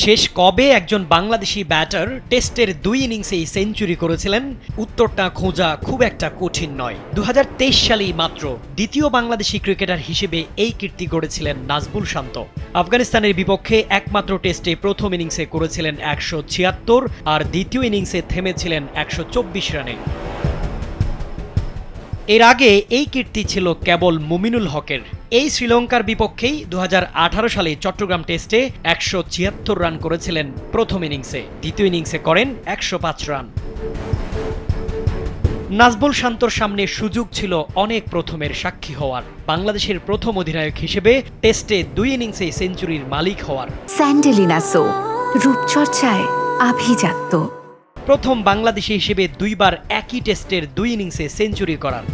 শেষ কবে একজন বাংলাদেশি ব্যাটার টেস্টের ২ ইনিংসেই সেঞ্চুরি করেছিলেন? উত্তরটা খোঁজা খুব একটা কঠিন নয়। ২০২৩ সালেই মাত্র দ্বিতীয় বাংলাদেশি ক্রিকেটার হিসেবে এই কীর্তি গড়েছিলেন নাজমুল শান্ত। আফগানিস্তানের বিপক্ষে একমাত্র টেস্টে প্রথম ইনিংসে করেছিলেন ১৭৬ আর দ্বিতীয় ইনিংসে থেমেছিলেন ১২৪ রানে। এর আগে এই কীর্তি ছিল কেবল মুমিনুল হকের। এই শ্রীলঙ্কার বিপক্ষেই ২০১৮ সালে চট্টগ্রাম টেস্টে ১৭৬ রান করেছিলেন প্রথম ইনিংসে, দ্বিতীয় ইনিংসে করেন ১০৫ রান। নাজমুল শান্তর সামনে সুযোগ ছিল অনেক প্রথমের সাক্ষী হওয়ার, বাংলাদেশের প্রথম অধিনায়ক হিসেবে টেস্টে ২ ইনিংসে সেঞ্চুরির মালিক হওয়ার। স্যান্ডেলিনা সো, রূপচর্চায় আভিজাত্য। প্রথম বাংলাদেশি হিসেবে ২ বার একই টেস্টের ২ ইনিংসে সেঞ্চুরি করার।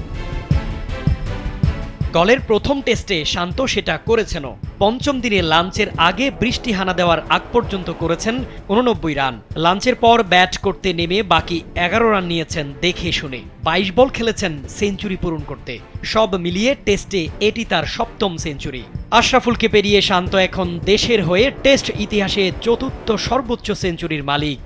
দলের প্রথম টেস্টে শান্ত সেটা করেছেনও। পঞ্চম দিনে লাঞ্চের আগে বৃষ্টি হানা দেওয়ার আগ পর্যন্ত করেছেন ৮৯ রান। লাঞ্চের পর ব্যাট করতে নেমে বাকি ১১ রান নিয়েছেন দেখে শুনে। ২২ বল খেলেছেন সেঞ্চুরি পূরণ করতে। সব মিলিয়ে টেস্টে এটি তার সপ্তম সেঞ্চুরি। আশরাফুলকে পেরিয়ে শান্ত এখন দেশের হয়ে টেস্ট ইতিহাসে চতুর্থ সর্বোচ্চ সেঞ্চুরির মালিক।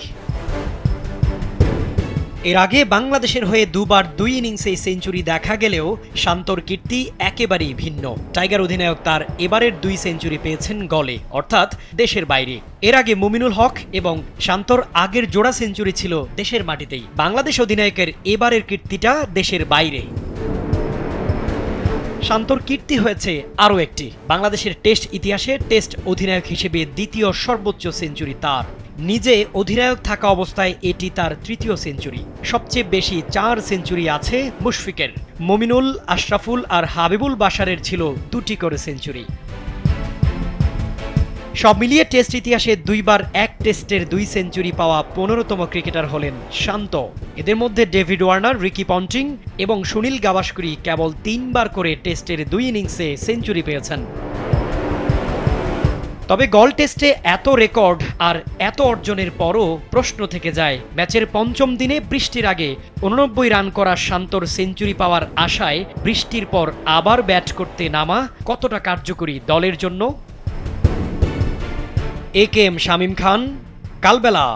এর আগে বাংলাদেশের হয়ে দুবার ২ ইনিংসে সেঞ্চুরি দেখা গেলেও শান্তর কীর্তি একেবারেই ভিন্ন। টাইগার অধিনায়ক তার এবারের ২ সেঞ্চুরি পেয়েছেন গলে, অর্থাৎ দেশের বাইরে। এর আগে মুমিনুল হক এবং শান্তর আগের জোড়া সেঞ্চুরি ছিল দেশের মাটিতেই। বাংলাদেশ অধিনায়কের এবারের কীর্তিটা দেশের বাইরে। শান্তর কীর্তি হয়েছে আরও একটি, বাংলাদেশের টেস্ট ইতিহাসে টেস্ট অধিনায়ক হিসেবে দ্বিতীয় সর্বোচ্চ সেঞ্চুরি তার। নিজে অধিনায়ক থাকা অবস্থায় এটি তার তৃতীয় সেঞ্চুরি। সবচেয়ে বেশি ৪ সেঞ্চুরি আছে মুশফিকের। মুমিনুল, আশরাফুল আর হাবিবুল বাশারের ছিল ২টি করে সেঞ্চুরি। সব মিলিয়ে টেস্ট ইতিহাসে ২ বার এক টেস্টের ২ সেঞ্চুরি পাওয়া ১৫তম ক্রিকেটার হলেন শান্ত। এদের মধ্যে ডেভিড ওয়ার্নার, রিকি পন্টিং এবং সুনীল গাভাস্করি কেবল ৩ বার করে টেস্টের ২ ইনিংসে সেঞ্চুরি পেয়েছেন। তবে গল টেস্টে এত রেকর্ড আর এত অর্জনের পরও প্রশ্ন থেকে যায়, ম্যাচের পঞ্চম দিনে বৃষ্টির আগে ৮৯ রান করা শান্তর সেঞ্চুরি পাওয়ার আশায় বৃষ্টির পর আবার ব্যাট করতে নামা কতটা কার্যকরী দলের জন্য? এ কে এম শামীম খান, কালবেলা।